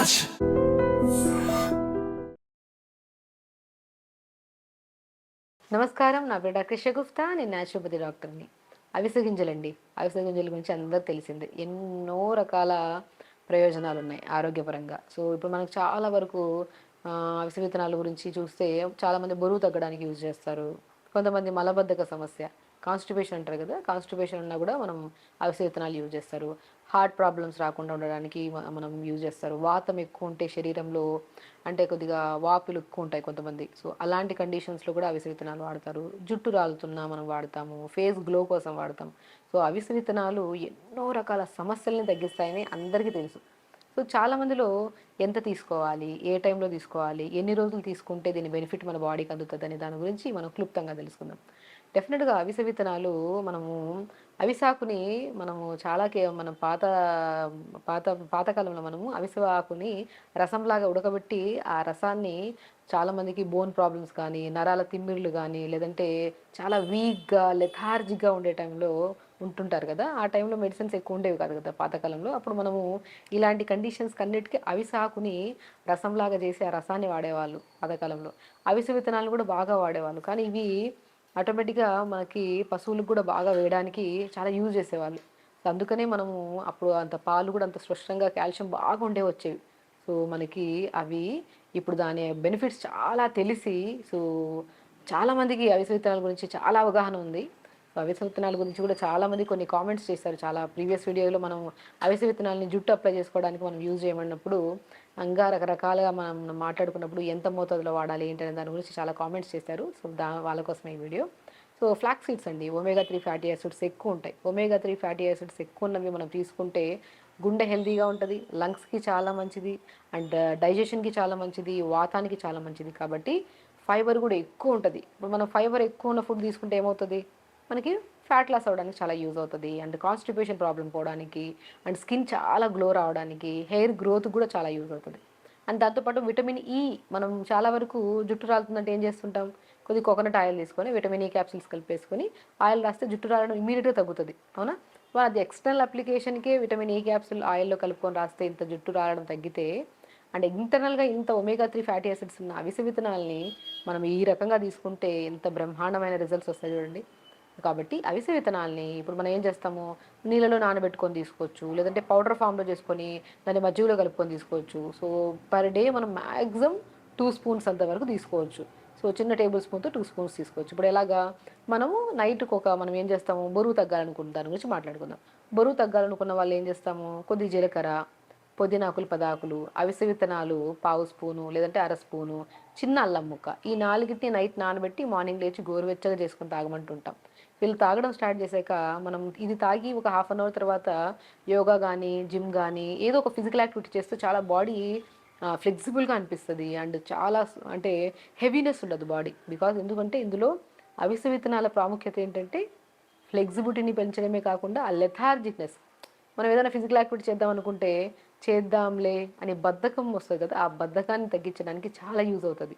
Touch. నమస్కారం, నా పేరు డాక్టర్ షగుఫ్తా. నేను న్యాచురోపతి డాక్టర్ని. అవిసె గింజలండి. అవిసె గింజల గురించి అందరికి తెలిసిందే. ఎన్నో రకాల ప్రయోజనాలు ఉన్నాయి ఆరోగ్యపరంగా. సో ఇప్పుడు మనకు చాలా వరకు అవిసె విత్తనాల గురించి చూస్తే చాలామంది బరువు తగ్గడానికి యూజ్ చేస్తారు. కొంతమంది మలబద్ధక సమస్య, కాన్స్టిపేషన్ అంటారు కదా, కాన్స్టిపేషన్ ఉన్నా కూడా మనం అవిసె విత్తనాలు యూజ్ చేస్తారు. హార్ట్ ప్రాబ్లమ్స్ రాకుండా ఉండడానికి మనం యూజ్ చేస్తారు. వాతం ఎక్కువ ఉంటే శరీరంలో, అంటే కొద్దిగా వాపులు ఎక్కువ ఉంటాయి కొంతమంది, సో అలాంటి కండిషన్స్లో కూడా అవిసె విత్తనాలు వాడతారు. జుట్టు రాలుతున్నా మనం వాడతాము, ఫేస్ గ్లో కోసం వాడతాం. సో అవిసె విత్తనాలు ఎన్నో రకాల సమస్యల్ని తగ్గిస్తాయని అందరికీ తెలుసు. సో చాలామందిలో ఎంత తీసుకోవాలి, ఏ టైంలో తీసుకోవాలి, ఎన్ని రోజులు తీసుకుంటే దీని బెనిఫిట్ మన బాడీకి అందుతుంది అనే దాని గురించి మనం క్లుప్తంగా తెలుసుకుందాం. డెఫినెట్గా అవిసె విత్తనాలు మనము అవిసాకుని మనము మనం పాత పాత పాతకాలంలో మనము అవిసె ఆకుని రసంలాగా ఉడకబెట్టి ఆ రసాన్ని చాలామందికి బోన్ ప్రాబ్లమ్స్ కానీ, నరాల తిమ్మిర్లు కానీ, లేదంటే చాలా వీక్గా లెథార్జిక్గా ఉండే టైంలో ఉంటుంటారు కదా, ఆ టైంలో మెడిసిన్స్ ఎక్కువ ఉండేవి కాదు కదా పాతకాలంలో. అప్పుడు మనము ఇలాంటి కండిషన్స్కి అన్నిటికీ అవిసాకుని రసంలాగా చేసి ఆ రసాన్ని వాడేవాళ్ళు పాతకాలంలో. అవిసె విత్తనాలు కూడా బాగా వాడేవాళ్ళు, కానీ ఇవి ఆటోమేటిక్గా మనకి పశువులకు కూడా బాగా వేయడానికి చాలా యూజ్ చేసేవాళ్ళు. సో అందుకనే మనము అప్పుడు అంత పాలు కూడా అంత స్పష్టంగా కాల్షియం బాగా ఉండే వచ్చేవి. సో మనకి అవి ఇప్పుడు దాని బెనిఫిట్స్ చాలా తెలిసి, సో చాలామందికి అవిసె విత్తనాల గురించి చాలా అవగాహన ఉంది. సో అవిసె విత్తనాల గురించి కూడా చాలామంది కొన్ని కామెంట్స్ చేశారు. చాలా ప్రీవియస్ వీడియోలో మనం అవిసె విత్తనాలని జుట్టు అప్లై చేసుకోవడానికి మనం యూజ్ చేయమన్నప్పుడు ఇంకా రకరకాలుగా మనం మాట్లాడుకున్నప్పుడు ఎంత మోతాదులో వాడాలి ఏంటనే దాని గురించి చాలా కామెంట్స్ చేశారు. సో వాళ్ళ కోసమే ఈ వీడియో. సో ఫ్లాక్స్ సీడ్స్ అండి, ఒమేగా 3 ఫ్యాటీ యాసిడ్స్ ఎక్కువ ఉంటాయి. ఒమేగా 3 ఫ్యాటీ యాసిడ్స్ ఎక్కువ ఉన్నవి మనం తీసుకుంటే గుండె హెల్తీగా ఉంటుంది, లంగ్స్కి చాలా మంచిది, అండ్ డైజెషన్కి చాలా మంచిది, వాతానికి చాలా మంచిది. కాబట్టి ఫైబర్ కూడా ఎక్కువ ఉంటుంది. ఇప్పుడు మనం ఫైబర్ ఎక్కువ ఉన్న ఫుడ్ తీసుకుంటే ఏమవుతుంది, మనకి ఫ్యాట్ లాస్ అవ్వడానికి చాలా యూజ్ అవుతుంది, అండ్ కాన్స్టిపేషన్ ప్రాబ్లం పోవడానికి, అండ్ స్కిన్ చాలా గ్లో రావడానికి, హెయిర్ గ్రోత్ కూడా చాలా యూజ్ అవుతుంది. అండ్ దాంతోపాటు విటమిన్ ఈ, మనం చాలా వరకు జుట్టు రాలుతుందంటే ఏం చేస్తుంటాం, కొద్ది కోకోనట్ ఆయిల్ తీసుకొని విటమిన్ ఈ క్యాప్సిల్స్ కలిపేసుకొని ఆయిల్ రాస్తే జుట్టు రాలడం ఇమీడియట్గా తగ్గుతుంది, అవునా. అది ఎక్స్టర్నల్ అప్లికేషన్కే విటమిన్ ఈ క్యాప్సిల్ ఆయిల్లో కలుపుకొని రాస్తే ఇంత జుట్టు రాలడం తగ్గితే, అండ్ ఇంటర్నల్గా ఇంత ఒమేగా 3 ఫ్యాటీ యాసిడ్స్ ఉన్న అవిసె విత్తనాలని మనం ఈ రకంగా తీసుకుంటే ఎంత బ్రహ్మాండమైన రిజల్ట్స్ వస్తాయి చూడండి. కాబట్టి అవిసె విత్తనాల్ని ఇప్పుడు మనం ఏం చేస్తాము, నీళ్ళలో నానబెట్టుకొని తీసుకోవచ్చు, లేదంటే పౌడర్ ఫామ్లో చేసుకొని దాన్ని మజ్జిగలో కలుపుకొని తీసుకోవచ్చు. సో పర్ డే మనం మ్యాక్సిమం 2 స్పూన్స్ అంతవరకు తీసుకోవచ్చు. సో చిన్న టేబుల్ స్పూన్తో 2 స్పూన్స్ తీసుకోవచ్చు. ఇప్పుడు ఎలాగా, మనము నైట్కి మనం ఏం చేస్తాము, బరువు తగ్గాలనుకున్న దాని గురించి మాట్లాడుకుందాం. బరువు తగ్గాలనుకున్న వాళ్ళు ఏం చేస్తాము, కొద్ది జీలకర్ర, పుదీనాకులు 10 ఆకులు, అవిసె విత్తనాలు పావు స్పూను లేదంటే అర స్పూను, చిన్న అల్లం ముక్క, ఈ నాలుగిటిని నైట్ నానబెట్టి మార్నింగ్ లేచి గోరువెచ్చగా చేసుకొని తాగమంటుంటాం. వీళ్ళు తాగడం స్టార్ట్ చేశాక మనం ఇది తాగి ఒక హాఫ్ అన్ అవర్ తర్వాత యోగా కానీ, జిమ్ కానీ, ఏదో ఒక ఫిజికల్ యాక్టివిటీ చేస్తే చాలా బాడీ ఫ్లెక్సిబుల్గా అనిపిస్తుంది, అండ్ చాలా అంటే హెవీనెస్ ఉండదు బాడీ. ఎందుకంటే ఇందులో అవిసె విత్తనాల ప్రాముఖ్యత ఏంటంటే ఫ్లెక్సిబిలిటీని పెంచడమే కాకుండా ఆ లెథార్జిక్నెస్, మనం ఏదైనా ఫిజికల్ యాక్టివిటీ చేద్దాం అనుకుంటే చేద్దాంలే అని బద్ధకం వస్తుంది కదా, ఆ బద్ధకాన్ని తగ్గించడానికి చాలా యూజ్ అవుతుంది.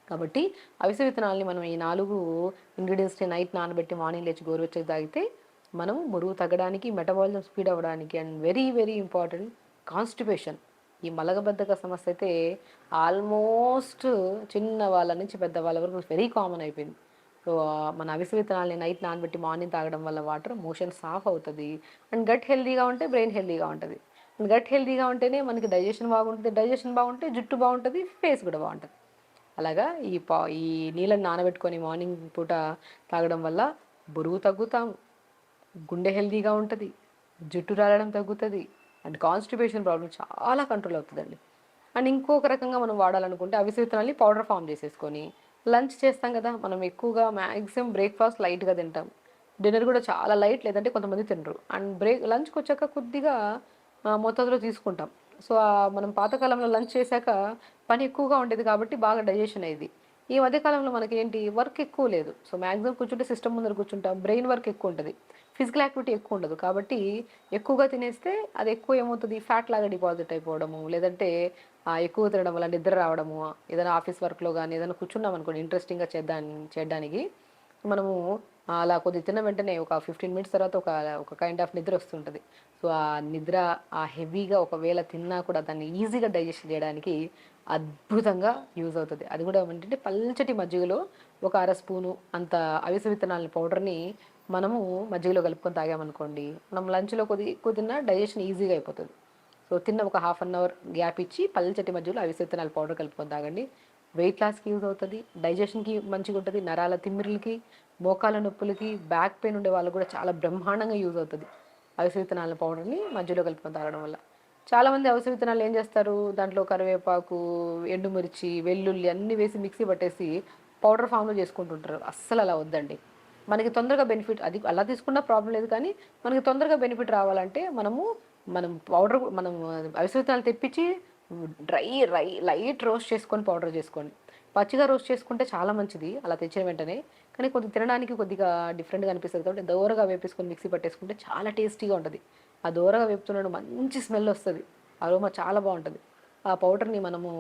కాబట్టి అవిసె విత్తనాలని మనం ఈ 4 ఇంగ్రీడియంట్స్ని నైట్ నానబెట్టి మార్నింగ్ లేచి గోరువెచ్చగా తాగితే మనం బరువు తగ్గడానికి, మెటబాలిజం స్పీడ్ అవ్వడానికి, and very very important constipation, ఈ మలగబద్ధక సమస్య అయితే ఆల్మోస్ట్ చిన్న వాళ్ళ నుంచి పెద్ద వాళ్ళ వరకు వెరీ కామన్ అయిపోయింది. సో మన అవిసె విత్తనాలని నైట్ నానబెట్టి మార్నింగ్ తాగడం వల్ల వాటర్ మోషన్ సాఫ్ అవుతుంది, అండ్ గట్ హెల్తీగా ఉంటే బ్రెయిన్ హెల్తీగా ఉంటుంది. గట్ హెల్తీగా ఉంటేనే మనకి డైజెషన్ బాగుంటుంది, డైజెషన్ బాగుంటే జుట్టు బాగుంటుంది, ఫేస్ కూడా బాగుంటుంది. అలాగా ఈ నీళ్ళని నానబెట్టుకొని మార్నింగ్ పూట తాగడం వల్ల బరువు తగ్గుతాం, గుండె హెల్తీగా ఉంటుంది, జుట్టు రాలడం తగ్గుతుంది, అండ్ కాన్స్టిపేషన్ ప్రాబ్లం చాలా కంట్రోల్ అవుతుందండి. అండ్ ఇంకొక రకంగా మనం వాడాలనుకుంటే అవిసె విత్తనాల్ని పౌడర్ ఫామ్ చేసేసుకొని లంచ్ చేస్తాం కదా, మనం ఎక్కువగా మ్యాక్సిమం బ్రేక్ఫాస్ట్ లైట్గా తింటాం, డిన్నర్ కూడా చాలా లైట్, లేదంటే కొంతమంది తినరు, అండ్ లంచ్కి వచ్చాక కొద్దిగా మోతాదులో తీసుకుంటాం. సో మనం పాతకాలంలో లంచ్ చేశాక పని ఎక్కువగా ఉండేది కాబట్టి బాగా డైజెషన్ అయ్యేది. ఈ మధ్యకాలంలో మనకి ఏంటి, వర్క్ ఎక్కువ లేదు, సో మ్యాక్సిమం కూర్చుంటే సిస్టమ్ ముందర కూర్చుంటాం, బ్రెయిన్ వర్క్ ఎక్కువ ఉంటుంది, ఫిజికల్ యాక్టివిటీ ఎక్కువ ఉండదు. కాబట్టి ఎక్కువగా తినేస్తే అది ఎక్కువ ఏమవుతుంది, ఫ్యాట్ లాగా డిపాజిట్ అయిపోవడము, లేదంటే ఎక్కువ తినడం వల్ల నిద్ర రావడము, ఏదైనా ఆఫీస్ వర్క్లో కానీ ఏదైనా కూర్చున్నాం అనుకోండి ఇంట్రెస్టింగ్గా చేయడానికి మనము అలా కొద్దిగా తిన్న వెంటనే ఒక 15 మినిట్స్ తర్వాత ఒక కైండ్ ఆఫ్ నిద్ర వస్తుంటది. సో, ఆ నిద్ర హెవీగా ఒకవేళ తిన్నా కూడా దాన్ని ఈజీగా డైజెషన్ చేయడానికి అద్భుతంగా యూజ్ అవుతది. అది కూడా ఏంటంటే పల్చటి మజ్జిగలో ఒక అర స్పూను అంత అవిసె విత్తనాల పౌడర్‌ని మనము మజ్జిగలో కలుపుకొని తాగామనుకోండి, మనం లంచ్‌లో తిన్నా డైజెషన్ ఈజీగా అయిపోతది. సో, తిన్న ఒక హాఫ్ అన్ అవర్ గ్యాప్ ఇచ్చి పల్చటి మజ్జిగలో అవిసె విత్తనాల పౌడర్ కలుపుకొని తాగండి. వెయిట్ లాస్‌కి యూజ్ అవుతది. డైజెషన్‌కి మంచిగుంటది. నరాల తిమ్మిరులకి, మోకాళ్ళ నొప్పులకి, బ్యాక్ పెయిన్ ఉండే వాళ్ళకి కూడా చాలా బ్రహ్మాండంగా యూజ్ అవుతది. అవిసె విత్తనాల పౌడర్‌ని మజ్జిగలో కలుపుకొని తాగడం వల్ల. చాలామంది అవిసె విత్తనాలు ఏం చేస్తారు, దాంట్లో కరివేపాకు, ఎండుమిర్చి, వెల్లుల్లి అన్నీ వేసి మిక్సీ పట్టేసి పౌడర్ ఫామ్‌లో చేసుకుంటుంటారు. అస్సలు అలా వద్దండి. మనకి తొందరగా బెనిఫిట్ అది అలా తీసుకున్నా ప్రాబ్లమ్ లేదు, కానీ మనకి తొందరగా బెనిఫిట్ రావాలంటే మనం అవిసె విత్తనాలు తెప్పించి డ్రై లైట్ రోస్ట్ చేసుకొని పౌడర్ చేసుకోండి. పచ్చిగా రోస్ట్ చేసుకుంటే చాలా మంచిది అలా తెచ్చిన వెంటనే. కానీ కొద్దిగా తినడానికి కొద్దిగా డిఫరెంట్‌గా అనిపిస్తది కాబట్టి దోరగా వేపేసుకొని మిక్సీ పట్టేసుకుంటే చాలా టేస్టీగా ఉంటది. ఆ దోరగా వేపుతున్నప్పుడు మంచి స్మెల్ వస్తది. అరోమా చాలా బావుంటది. ఆ పౌడర్‌ని మనము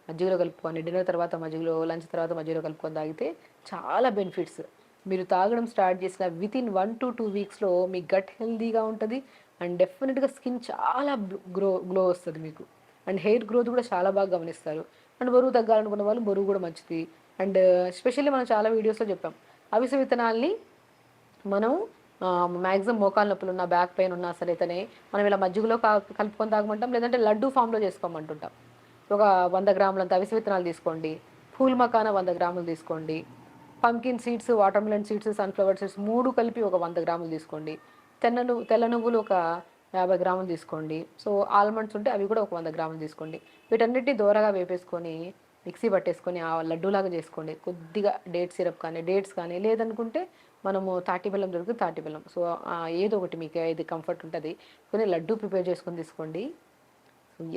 మజ్జిగలో కలుపుకొని డిన్నర్ తర్వాత మజ్జిగలో, లంచ్ తర్వాత మజ్జిగలో కలుపుకొని తాగితే చాలా బెనిఫిట్స్. మీరు తాగడం స్టార్ట్ చేసిన వితిన్ 1-2 వీక్స్‌లో మీ గట్ హెల్తీగా ఉంటది. అండ్ డెఫినిట్‌గా స్కిన్ చాలా గ్లో వస్తది మీకు. అండ్ హెయిర్ గ్రోత్ కూడా చాలా బాగా గమనిస్తారు. అండ్ బరువు తగ్గాలనుకున్న వాళ్ళు బరువు కూడా మంచిది. అండ్ ఎస్పెషల్లీ మనం చాలా వీడియోస్‌లో చెప్పాం. అవిసె విత్తనాల్ని మనం మాక్సిమం మోకాళ్ళ నొప్పులున్నా, బ్యాక్ పెయిన్ ఉన్నా సరేతనే మనం ఇలా మజ్జిగలో కలుపుకొని తాగమంటాం. లేదంటే లడ్డూ ఫామ్‌లో చేసుకోమంటుంటాం. ఒక 100 గ్రాములంత అవిసె విత్తనాలు తీసుకోండి. ఫూల్ మకానా 100 గ్రాములు తీసుకోండి. Pumpkin seeds, water melon seeds, sunflower seeds 3 కలిపి ఒక 100 గ్రాములు తీసుకోండి. తెల్ల నువ్వులు ఒక 50 గ్రాములు తీసుకోండి. సో, ఆల్మండ్స్ ఉంటే అవి కూడా ఒక 100 గ్రాములు తీసుకోండి. వీటన్నిటిని దోరగా వేపేసుకొని మిక్సీ పట్టేసుకొని ఆ లడ్డూలాగా చేసుకోండి. కొద్దిగా డేట్స్ కానీ లేదనుకుంటే మనము తాటి బెల్లం దొరికితే తాటి బెల్లం. సో, ఏదో ఒకటి మీకు ఏది కంఫర్ట్ ఉంటది. కొన్ని లడ్డూ ప్రిపేర్ చేసుకొని తీసుకోండి.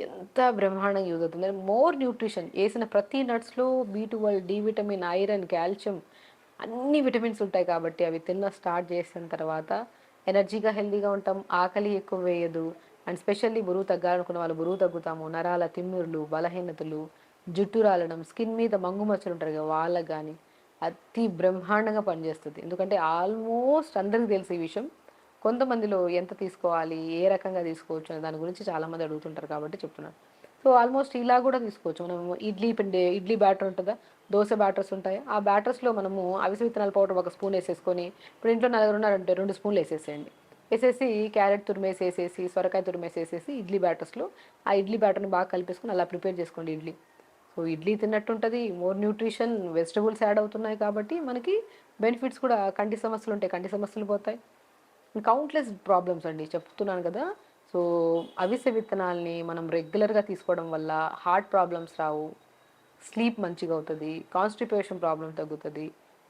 ఎంత బ్రహ్మాండంగా యూజ్ అవుతుంది. మోర్ న్యూట్రిషన్ ఏసిన ప్రతి నట్స్‌లో బి12, డి విటమిన్, ఐరన్, కాల్షియం అన్ని విటమిన్స్ ఉంటాయి కాబట్టి అవి స్టార్ట్ చేసిన తర్వాత ఎనర్జీగా, హెల్తీగా ఉంటాం. ఆకలి ఎక్కువ వేయదు. అండ్ స్పెషల్లీ బరువు తగ్గాలనుకున్న వాళ్ళు బరువు తగ్గుతాము. నరాల తిమ్మిరులు, బలహీనతలు, జుట్టు రాలడం, స్కిన్ మీద మంగు మచ్చలు ఉంటారు కదా వాళ్ళకి గానీ అతి బ్రహ్మాండంగా పనిచేస్తది. ఎందుకంటే ఆల్మోస్ట్ అందరికి తెలుసు ఈ విషయం. కొంతమందిలో ఎంత తీసుకోవాలి, ఏ రకంగా తీసుకోవచ్చు అనే దాని గురించి చాలామంది అడుగుతుంటారు కాబట్టి చెప్తున్నాను. సో, ఆల్మోస్ట్ ఇలా కూడా తీసుకోవచ్చు. మనము ఇడ్లీ బ్యాటర్ ఉంటదా? దోస బ్యాటర్స్ ఉంటాయి. ఆ బ్యాటర్స్‌లో మనము అవిసె విత్తనాల పౌడర్ ఒక స్పూన్ ఏసేసుకొని, ఇప్పుడు ఇంట్లో నలుగురున్నారంటే 2 స్పూన్లు ఏసేసేయండి. ఏసేసి క్యారెట్ తురిమేసేసేసి, సొరకాయ తురిమేసేసేసి ఇడ్లీ బ్యాటర్స్‌లో ఆ ఇడ్లీ బ్యాటర్‌ని బాగా కలిపేసుకొని అలా ప్రిపేర్ చేసుకోండి ఇడ్లీ. సో, ఇడ్లీ తిన్నట్టుంటది. మోర్ న్యూట్రిషన్, వెజిటబుల్స్ యాడ్ అవుతున్నాయి కాబట్టి మనకి బెనిఫిట్స్ కూడా కంటి సమస్యలుంటాయి. కంటి సమస్యలు పోతాయి. కౌంట్‌లెస్ ప్రాబ్లమ్స్ అండి చెప్తున్నాను కదా! సో, అవిసె విత్తనాల్ని మనం రెగ్యులర్‌గా తీసుకోవడం వల్ల హార్ట్ ప్రాబ్లమ్స్ రావు. స్లీప్ మంచిగవుతది. కాన్‌స్టిపేషన్ ప్రాబ్లమ్ తగ్గుతది.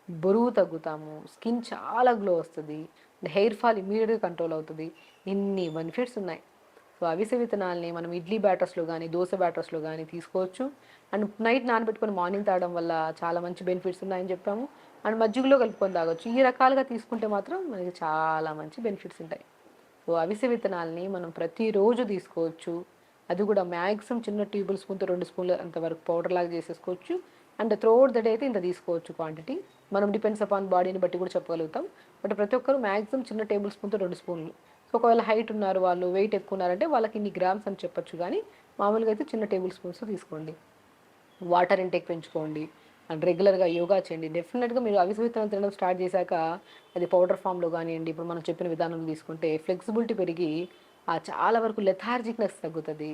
బరువు తగ్గుతాము. స్కిన్ చాలా గ్లో వస్తది. హెయిర్ ఫాల్ ఇమ్మీడియేట్‌గా కంట్రోల్ అవుతది. ఇన్ని బెనిఫిట్స్ ఉన్నాయి. సో, అవిసె విత్తనాల్ని మనం ఇడ్లీ బ్యాటర్స్‌లో గానీ, దోస బ్యాటర్స్‌లో గానీ తీసుకోవచ్చు. అండ్ నైట్ నానబెట్టుకొని మార్నింగ్ తాగడం వల్ల చాలా మంచి బెనిఫిట్స్ ఉన్నాయని చెప్పాము. అండ్ మజ్జిగలో కలుపుకొని తాగొచ్చు. ఈ రకాలుగా తీసుకుంటే మాత్రం మనకి చాలా మంచి బెనిఫిట్స్ ఉంటాయి. సో, అవిసె విత్తనాల్ని మనం ప్రతిరోజు తీసుకోవచ్చు. అది కూడా మ్యాక్సిమం చిన్న టేబుల్ స్పూన్‌తో 2 స్పూన్‌ల అంతవరకు పౌడర్‌లాగా చేసేసుకోవచ్చు. అండ్ త్రూఅవుట్ ద డే అయితే ఇంత తీసుకోవచ్చు క్వాంటిటీ. మనం డిపెండ్స్ అపాన్ బాడీని బట్టి కూడా చెప్పగలుగుతాం. బట్ ప్రతి ఒక్కరు మ్యాక్సిమం చిన్న టేబుల్ స్పూన్‌తో 2 స్పూన్లు. సో, ఒకవేళ హైట్ ఉన్నారు వాళ్ళు, వెయిట్ ఎక్కువ ఉన్నారంటే వాళ్ళకి ఇన్ని గ్రామ్స్ అని చెప్పొచ్చు గానీ, మామూలుగా అయితే చిన్న టేబుల్ స్పూన్స్‌తో తీసుకోండి. వాటర్ ఇంటేక్ పెంచుకోండి. అండ్ రెగ్యులర్‌గా యోగా చేయండి. డెఫినిట్‌గా మీరు అవిసె విత్తనాలు తినడం స్టార్ట్ చేశాక అది పౌడర్ ఫామ్‌లో గానియండి, ఇప్పుడు మనం చెప్పిన విధానం తీసుకుంటే ఫ్లెక్సిబిలిటీ పెరిగి చాలా వరకు లెథార్జిక్‌నెస్ తగ్గుతది.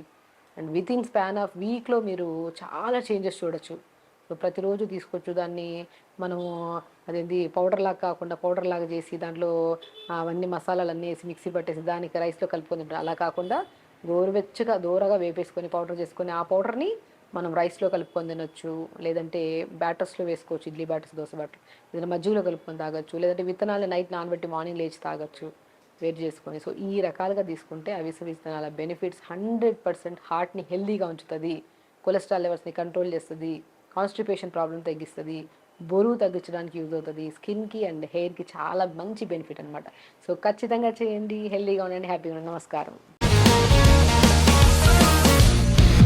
అండ్ వితిన్ స్పాన్ ఆఫ్ వీక్‌లో మీరు చాలా చేంజెస్ చూడొచ్చు. సో, ప్రతిరోజు తీసుకోవచ్చు. దాన్ని మనము పౌడర్‌లాగా చేసి దాంట్లో అవన్నీ మసాలాలన్నీ ఏసి మిక్సీ పట్టేసి దానికి రైస్‌లో కలుపుకొని తింటాం. అలా కాకుండా గోరువెచ్చగా దోరగా వేపేసుకొని పౌడర్ చేసుకొని ఆ పౌడర్‌ని మనం రైస్‌లో కలుపుకొని తినొచ్చు. లేదంటే బ్యాటర్స్‌లో వేసుకోవచ్చు. Idli batters, dosa batter. ఏదైనా మజ్జిగలో కలుపుకొని తాగొచ్చు. లేదంటే విత్తనాలు నైట్ నానబెట్టి మార్నింగ్ లేచి తాగొచ్చు వేడి చేసుకొని. సో, ఈ రకాలుగా తీసుకుంటే అవిసె విత్తనాల బెనిఫిట్స్ 100% హార్ట్‌ని హెల్తీగా ఉంచుతది. కొలెస్ట్రాల్ లెవెల్స్‌ని కంట్రోల్ చేస్తది. కాన్‌స్టిపేషన్ ప్రాబ్లమ్ తగ్గిస్తది. బరువు తగ్గించడానికి యూజ్ అవుతది. స్కిన్‌కి అండ్ హెయిర్‌కి చాలా మంచి బెనిఫిట్ అనమాట. సో, ఖచ్చితంగా చేయండి. హెల్తీగా ఉండండి. హ్యాపీగా ఉండండి. నమస్కారం.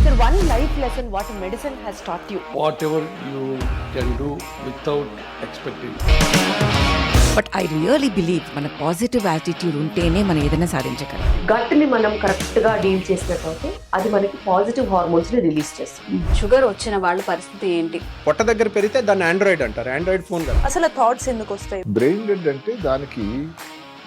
Sir, one life lesson what medicine has taught you. Whatever you can do without expecting. But I really believe మన పాజిటివ్ యాటిట్యూడ్ ఉంటేనే మనం ఏదైనా సాధించగలం. గట్ని మనం కరెక్ట్ గా డీల్ చేసినట్లయితే అది మనకి పాజిటివ్ హార్మోన్స్ ని రిలీజ్ చేస్తుంది. షుగర్ వచ్చిన వాళ్ళ పరిస్థితి ఏంటి? పొట్ట దగ్గర పెరిగితే దాన్ని ఆండ్రాయిడ్ అంటారు, ఆండ్రాయిడ్ ఫోన్ కదా. అసలు థాట్స్ ఎందుకు వస్తాయి? బ్రెయిన్ డెడ్ అంటే దానికి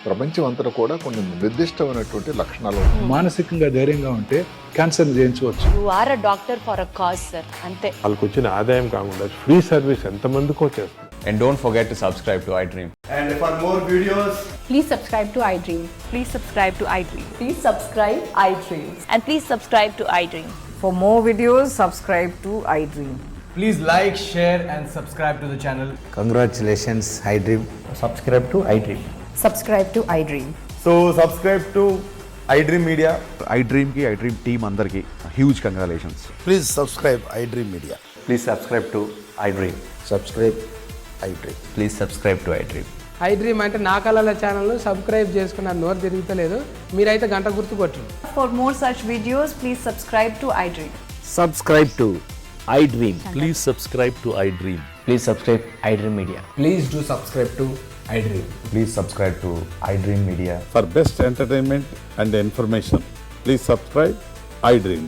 ప్రపంచం అంతా కూడా కొన్ని నిర్దిష్టమైనటువంటి లక్షణాలు ఉంటాయి. మానసికంగా ధైర్యంగా ఉంటే క్యాన్సర్ జయించవచ్చు. You are a doctor for a cause sir, అంతే. వాళ్ళకి వచ్చిన ఆదాయం కాకుండా ఫ్రీ సర్వీస్ ఎంతమందికో చేస్తుంది. And don't forget to subscribe to iDream. And for more videos, Please subscribe to iDream. Please subscribe to iDream. Please subscribe iDream. And please subscribe to iDream. For more videos, subscribe to iDream. please like, share and subscribe to the channel. Congratulations, iDream. Subscribe to iDream. Subscribe to iDream. So, subscribe to iDream Media. iDream team andarki huge congratulations. Please subscribe iDream media. Please subscribe to iDream. Subscribe iDream. Please subscribe to iDream. iDream అంటే నా కళల channel subscribe చేసుకున్న నోరు తిరుగుతలేదు, మీరైతే గంట గుర్తు కొట్టండి. For more such videos, please subscribe to iDream. Subscribe to iDream. Please subscribe to iDream. Please subscribe iDream Media. Please do subscribe to iDream. Please subscribe to iDream Media. For best entertainment and information, please subscribe iDream.